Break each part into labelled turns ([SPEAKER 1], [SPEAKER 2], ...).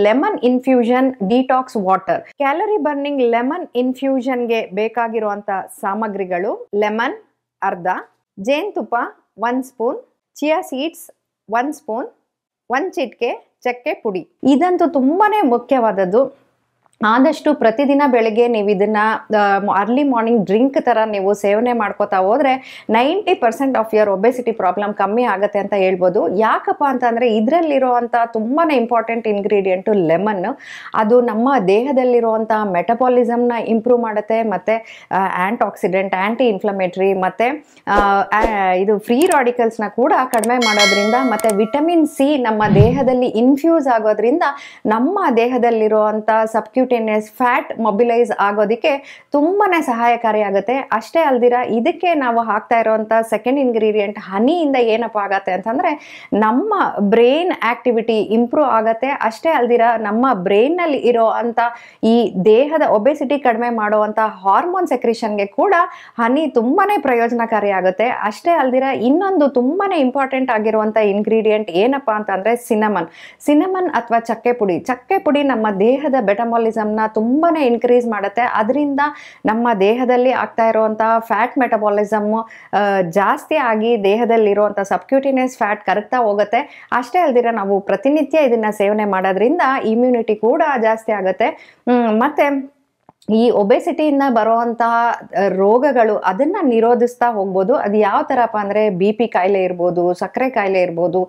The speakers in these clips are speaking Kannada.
[SPEAKER 1] Lemon infusion detox water. Calorie burning lemon ಇನ್ಫ್ಯೂಷನ್ಗೆ ಬೇಕಾಗಿರುವಂತ ಸಾಮಗ್ರಿಗಳು: ಲೆಮನ್ ಅರ್ಧ, ಜೇನುತುಪ್ಪ 1 ಸ್ಪೂನ್, ಚಿಯಾ ಸೀಡ್ಸ್ 1 ಸ್ಪೂನ್, 1 ಚಿಟಿಕೆ ಚಕ್ಕೆ ಪುಡಿ. ಇದಂತೂ ತುಂಬಾನೇ ಮುಖ್ಯವಾದದ್ದು. ಆದಷ್ಟು ಪ್ರತಿದಿನ ಬೆಳಗ್ಗೆ ನೀವು ಇದನ್ನ ಅರ್ಲಿ ಮಾರ್ನಿಂಗ್ ಡ್ರಿಂಕ್ ತರ ನೀವು ಸೇವನೆ ಮಾಡ್ಕೋತಾ ಹೋದ್ರೆ 90% ಆಫ್ ಯುವರ್ ಒಬೆಸಿಟಿ ಪ್ರಾಬ್ಲಮ್ ಕಮ್ಮಿ ಆಗುತ್ತೆ ಅಂತ ಹೇಳ್ಬೋದು. ಯಾಕಪ್ಪ ಅಂತಂದ್ರೆ ಇದರಲ್ಲಿರುವಂತ ತುಂಬಾನೇ ಇಂಪಾರ್ಟೆಂಟ್ ಇಂಗ್ರೀಡಿಯೆಂಟ್ ಲೆಮನ್. ಅದು ನಮ್ಮ ದೇಹದಲ್ಲಿರುವಂತ ಮೆಟಬಾಲಿಸಮ್ನ ಇಂಪ್ರೂವ್ ಮಾಡುತ್ತೆ, ಮತ್ತೆ ಆಂಟಿ ಆಕ್ಸಿಡೆಂಟ್, ಆಂಟಿ ಇನ್ಫ್ಲಮೇಟರಿ, ಮತ್ತೆ ಇದು ಫ್ರೀ ರಾಡಿಕಲ್ಸ್ನ ಕೂಡ ಕಡಿಮೆ ಮಾಡೋದ್ರಿಂದ, ಮತ್ತೆ ವಿಟಮಿನ್ ಸಿ ನಮ್ಮ ದೇಹದಲ್ಲಿ ಇನ್ಫ್ಯೂಸ್ ಆಗೋದ್ರಿಂದ ನಮ್ಮ ದೇಹದಲ್ಲಿರುವಂತ ಸಬ್ಕ್ಯೂಟೇನಿಯಸ್ ಫ್ಯಾಟ್ ಮೊಬಿಲೈಸ್ ಆಗೋದಕ್ಕೆ ತುಂಬಾನೇ ಸಹಾಯಕಾರಿಯಾಗುತ್ತೆ. ಅಷ್ಟೇ ಅಲ್ದಿರ ಇದಕ್ಕೆ ನಾವು ಹಾಕ್ತಾ ಇರುವಂತ ಸೆಕೆಂಡ್ ಇಂಗ್ರೀಡಿಯೆಂಟ್ ಹನಿಯಿಂದ ಏನಪ್ಪ ಆಗತ್ತೆ ಅಂತಂದ್ರೆ ನಮ್ಮ ಬ್ರೈನ್ ಆಕ್ಟಿವಿಟಿ ಇಂಪ್ರೂವ್ ಆಗತ್ತೆ. ಅಷ್ಟೇ ಅಲ್ದಿರ ನಮ್ಮ ಬ್ರೈನ್ ನಲ್ಲಿ ಇರೋ ಅಂತ ಈ ದೇಹದ ಒಬೆಸಿಟಿ ಕಡಿಮೆ ಮಾಡುವಂತ ಹಾರ್ಮೋನ್ ಸೆಕ್ರಿಷನ್ಗೆ ಕೂಡ ಹನಿ ತುಂಬಾನೇ ಪ್ರಯೋಜನಕಾರಿ ಆಗುತ್ತೆ. ಅಷ್ಟೇ ಅಲ್ದಿರ ಇನ್ನೊಂದು ತುಂಬಾನೇ ಇಂಪಾರ್ಟೆಂಟ್ ಆಗಿರುವಂತ ಇಂಗ್ರೀಡಿಯೆಂಟ್ ಏನಪ್ಪಾ ಅಂತಂದ್ರೆ ಸಿನಮನ್ ಅಥವಾ ಚಕ್ಕೆ ಪುಡಿ. ಚಕ್ಕೆ ಪುಡಿ ನಮ್ಮ ದೇಹದ ಮೆಟಬಾಲಿಸಮ್ನ ತುಂಬಾನೇ ಇನ್ಕ್ರೀಸ್ ಮಾಡುತ್ತೆ. ಅದರಿಂದ ನಮ್ಮ ದೇಹದಲ್ಲಿ ಆಗ್ತಾ ಇರುವಂತ ಫ್ಯಾಟ್ ಮೆಟಬಾಲಿಸಮ್ ಜಾಸ್ತಿ ಆಗಿ ದೇಹದಲ್ಲಿರುವಂತ ಸಬ್ಕ್ಯೂಟಿನಿಯಸ್ ಫ್ಯಾಟ್ ಕರಗ್ತಾ ಹೋಗುತ್ತೆ. ಅಷ್ಟೇ ಅಲ್ದಿರ ನಾವು ಪ್ರತಿನಿತ್ಯ ಇದನ್ನ ಸೇವನೆ ಮಾಡೋದ್ರಿಂದ ಇಮ್ಯುನಿಟಿ ಕೂಡ ಜಾಸ್ತಿ ಆಗುತ್ತೆ. ಮತ್ತೆ ಈ ಒಬೆಸಿಟಿಯಿಂದ ಬರುವಂತಹ ರೋಗಗಳು ಅದನ್ನ ನಿರೋಧಿಸ್ತಾ ಹೋಗ್ಬೋದು. ಅದು ಯಾವ ತರಪ್ಪ ಅಂದ್ರೆ BP ಕಾಯಿಲೆ ಇರ್ಬೋದು, ಸಕ್ಕರೆ ಕಾಯಿಲೆ ಇರ್ಬೋದು,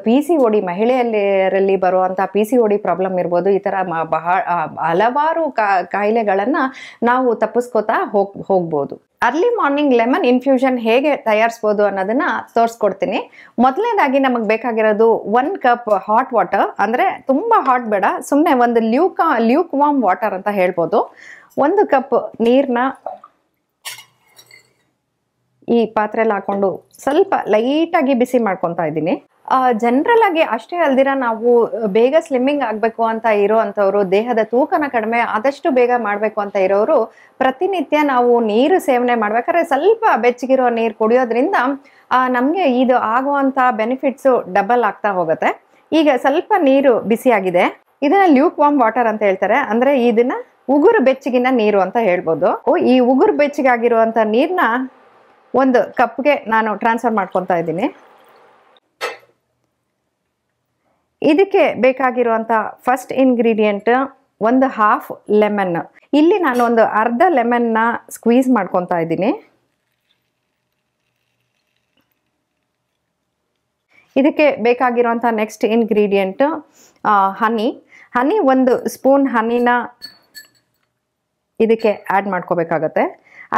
[SPEAKER 1] PCOD ಮಹಿಳೆಯರಲ್ಲಿ ಬರುವಂತ PCOD ಪ್ರಾಬ್ಲಮ್ ಇರ್ಬೋದು. ಈ ತರ ಹಲವಾರು ಕಾಯಿಲೆಗಳನ್ನ ನಾವು ತಪ್ಪಿಸ್ಕೋತಾ ಹೋಗ್ಬೋದು. ಅರ್ಲಿ ಮಾರ್ನಿಂಗ್ ಲೆಮನ್ ಇನ್ಫ್ಯೂಷನ್ ಹೇಗೆ ತಯಾರಿಸ್ಬೋದು ಅನ್ನೋದನ್ನ ತೋರಿಸ್ಕೊಡ್ತೀನಿ. ಮೊದಲನೇದಾಗಿ ನಮಗೆ ಬೇಕಾಗಿರೋದು 1 ಕಪ್ ಹಾಟ್ ವಾಟರ್. ಅಂದ್ರೆ ತುಂಬಾ ಹಾಟ್ ಬೇಡ, ಸುಮ್ಮನೆ ಒಂದು ಲ್ಯೂಕ್ ವಾರ್ಮ್ ವಾಟರ್ ಅಂತ ಹೇಳ್ಬೋದು. 1 ಕಪ್ ನೀರ್ನ ಈ ಪಾತ್ರೆಯಲ್ಲಿ ಹಾಕೊಂಡು ಸ್ವಲ್ಪ ಲೈಟಾಗಿ ಬಿಸಿ ಮಾಡ್ಕೊತಾ ಇದ್ದೀನಿ. ಜನರಲ್ ಆಗಿ ಅಷ್ಟೇ ಅಲ್ದಿರ ನಾವು ಬೇಗ ಸ್ಲಿಮ್ಮಿಂಗ್ ಆಗಬೇಕು ಅಂತ ಇರೋವಂಥವ್ರು, ದೇಹದ ತೂಕನ ಕಡಿಮೆ ಆದಷ್ಟು ಬೇಗ ಮಾಡಬೇಕು ಅಂತ ಇರೋರು ಪ್ರತಿನಿತ್ಯ ನಾವು ನೀರು ಸೇವನೆ ಮಾಡ್ಬೇಕಾದ್ರೆ ಸ್ವಲ್ಪ ಬೆಚ್ಚಗಿರೋ ನೀರು ಕುಡಿಯೋದ್ರಿಂದ ನಮಗೆ ಇದು ಆಗುವಂಥ ಬೆನಿಫಿಟ್ಸು ಡಬಲ್ ಆಗ್ತಾ ಹೋಗುತ್ತೆ. ಈಗ ಸ್ವಲ್ಪ ನೀರು ಬಿಸಿಯಾಗಿದೆ, ಇದನ್ನ ಲ್ಯೂಕ್ ವಾರ್ಮ್ ವಾಟರ್ ಅಂತ ಹೇಳ್ತಾರೆ. ಅಂದ್ರೆ ಇದನ್ನ ಉಗುರು ಬೆಚ್ಚಗಿನ ನೀರು ಅಂತ ಹೇಳ್ಬೋದು. ಈ ಉಗುರು ಬೆಚ್ಚಗಾಗಿರುವಂಥ ನೀರನ್ನ 1 ಕಪ್ಗೆ ನಾನು ಟ್ರಾನ್ಸ್ಫರ್ ಮಾಡ್ಕೊತಾ ಇದ್ದೀನಿ. ಇದಕ್ಕೆ ಬೇಕಾಗಿರುವಂಥ ಫಸ್ಟ್ ಇಂಗ್ರೀಡಿಯೆಂಟ್ 1/2 ಲೆಮನ್. ಇಲ್ಲಿ ನಾನು ಒಂದು ಅರ್ಧ ಲೆಮನ್ನ ಸ್ಕ್ವೀಸ್ ಮಾಡ್ಕೊತಾ ಇದ್ದೀನಿ. ಇದಕ್ಕೆ ಬೇಕಾಗಿರುವಂಥ ನೆಕ್ಸ್ಟ್ ಇಂಗ್ರೀಡಿಯೆಂಟ್ ಹನಿ. 1 ಸ್ಪೂನ್ ಹನಿನ ಇದಕ್ಕೆ ಆ್ಯಡ್ ಮಾಡ್ಕೋಬೇಕಾಗತ್ತೆ.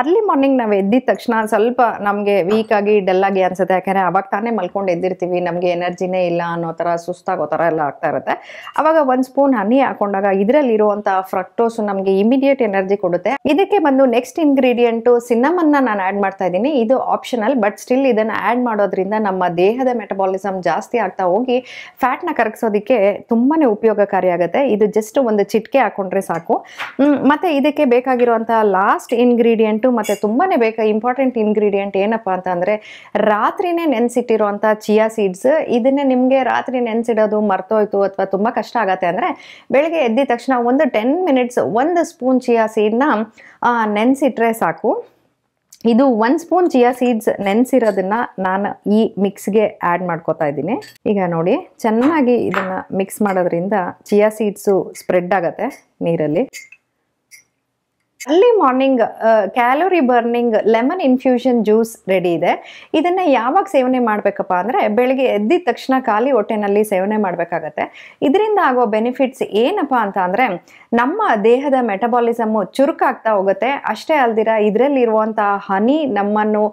[SPEAKER 1] ಅರ್ಲಿ ಮಾರ್ನಿಂಗ್ ನಾವು ಎದ್ದಿದ ತಕ್ಷಣ ಸ್ವಲ್ಪ ನಮಗೆ ವೀಕ್ ಆಗಿ ಡಲ್ ಆಗಿ ಅನ್ಸುತ್ತೆ. ಯಾಕಂದರೆ ಅವಾಗ ತಾನೇ ಮಲ್ಕೊಂಡು ಎದ್ದಿರ್ತೀವಿ, ನಮಗೆ ಎನರ್ಜಿನೇ ಇಲ್ಲ ಅನ್ನೋ ಥರ ಸುಸ್ತಾಗೋ ಥರ ಎಲ್ಲ ಆಗ್ತಾ ಇರುತ್ತೆ. ಅವಾಗ 1 ಸ್ಪೂನ್ ಹನಿ ಹಾಕೊಂಡಾಗ ಇದರಲ್ಲಿರುವಂಥ ಫ್ರಕ್ಟೋಸ್ ನಮಗೆ ಇಮಿಡಿಯೇಟ್ ಎನರ್ಜಿ ಕೊಡುತ್ತೆ. ಇದಕ್ಕೆ ಬಂದು ನೆಕ್ಸ್ಟ್ ಇಂಗ್ರೀಡಿಯೆಂಟು ಸಿನ್ನಮನ್ನ ನಾನು ಆ್ಯಡ್ ಮಾಡ್ತಾ ಇದ್ದೀನಿ. ಇದು ಆಪ್ಷನಲ್, ಬಟ್ ಸ್ಟಿಲ್ ಇದನ್ನು ಆ್ಯಡ್ ಮಾಡೋದ್ರಿಂದ ನಮ್ಮ ದೇಹದ ಮೆಟಬಾಲಿಸಮ್ ಜಾಸ್ತಿ ಆಗ್ತಾ ಹೋಗಿ ಫ್ಯಾಟ್ನ ಕರಗಿಸೋದಕ್ಕೆ ತುಂಬಾ ಉಪಯೋಗಕಾರಿಯಾಗುತ್ತೆ. ಇದು ಜಸ್ಟ್ 1 ಚಿಟಿಕೆ ಹಾಕೊಂಡ್ರೆ ಸಾಕು. ಮತ್ತು ಇದಕ್ಕೆ ಬೇಕಾಗಿರುವಂಥ ಲಾಸ್ಟ್ ಇಂಗ್ರೀಡಿಯೆಂಟ್ ಮತ್ತೆ ತುಂಬಾನೇ ಇಂಪಾರ್ಟೆಂಟ್ ಇಂಗ್ರೀಡಿಯೆಂಟ್ ಏನಪ್ಪಾ ಅಂತ ಅಂದ್ರೆ ರಾತ್ರಿನೇ ನೆನೆಸಿಟ್ಟಿರುವಂತ ಚಿಯಾ ಸೀಡ್ಸ್. ಇದನ್ನ ನಿಮ್ಗೆ ರಾತ್ರಿ ನೆನೆಸಿಡೋದು ಮರ್ತೋಯ್ತು ಅಥವಾ ತುಂಬಾ ಕಷ್ಟ ಆಗತ್ತೆ ಅಂದ್ರೆ ಬೆಳಗ್ಗೆ ಎದ್ದ ತಕ್ಷಣ ಒಂದು 10 ಮಿನಿಟ್ಸ್ 1 ಸ್ಪೂನ್ ಚಿಯಾ ಸೀಡ್ನ ನೆನೆಸಿಟ್ರೆ ಸಾಕು. ಇದು 1 ಸ್ಪೂನ್ ಚಿಯಾ ಸೀಡ್ಸ್ ನೆನೆಸಿರೋದನ್ನ ನಾನು ಈ ಮಿಕ್ಸ್ಗೆ ಆ್ಯಡ್ ಮಾಡ್ಕೋತಾ ಇದ್ದೀನಿ. ಈಗ ನೋಡಿ, ಚೆನ್ನಾಗಿ ಇದನ್ನ ಮಿಕ್ಸ್ ಮಾಡೋದ್ರಿಂದ ಚಿಯಾ ಸೀಡ್ಸು ಸ್ಪ್ರೆಡ್ ಆಗತ್ತೆ ನೀರಲ್ಲಿ. Early morning calorie burning lemon infusion juice ready ಇದೆ. ಇದನ್ನ ಯಾವಾಗ ಸೇವನೆ ಮಾಡಬೇಕಪ್ಪ ಅಂದ್ರೆ ಬೆಳಗ್ಗೆ ಎದ್ದಿದ ತಕ್ಷಣ ಖಾಲಿ ಹೊಟ್ಟೆನಲ್ಲಿ ಸೇವನೆ ಮಾಡಬೇಕಾಗತ್ತೆ. ಇದರಿಂದ ಆಗೋ ಬೆನಿಫಿಟ್ಸ್ ಏನಪ್ಪಾ ಅಂತ ಅಂದ್ರೆ ನಮ್ಮ ದೇಹದ ಮೆಟಬಾಲಿಸಮ್ ಚುರುಕಾಗ್ತಾ ಹೋಗುತ್ತೆ. ಅಷ್ಟೇ ಅಲ್ದಿರ ಇದರಲ್ಲಿರುವಂಥ ಹನಿ ನಮ್ಮನ್ನು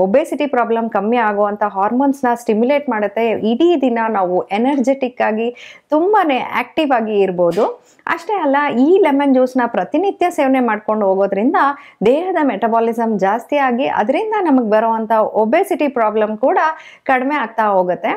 [SPEAKER 1] ಒಬೆಸಿಟಿ ಪ್ರಾಬ್ಲಮ್ ಕಮ್ಮಿ ಆಗುವಂಥ ಹಾರ್ಮೋನ್ಸ್ನ ಸ್ಟಿಮ್ಯುಲೇಟ್ ಮಾಡುತ್ತೆ. ಇಡೀ ದಿನ ನಾವು ಎನರ್ಜೆಟಿಕ್ ಆಗಿ ತುಂಬಾನೇ ಆಕ್ಟಿವ್ ಆಗಿ ಇರ್ಬೋದು. ಅಷ್ಟೇ ಅಲ್ಲ, ಈ ಲೆಮನ್ ಜ್ಯೂಸ್ನ ಪ್ರತಿನಿತ್ಯ ಸೇವನೆ ಮಾಡ್ಕೊಂಡು ಹೋಗೋದ್ರಿಂದ ದೇಹದ ಮೆಟಬಾಲಿಸಮ್ ಜಾಸ್ತಿ ಆಗಿ ಅದರಿಂದ ನಮಗೆ ಬರುವಂಥ ಒಬೆಸಿಟಿ ಪ್ರಾಬ್ಲಮ್ ಕೂಡ ಕಡಿಮೆ ಆಗ್ತಾ ಹೋಗುತ್ತೆ.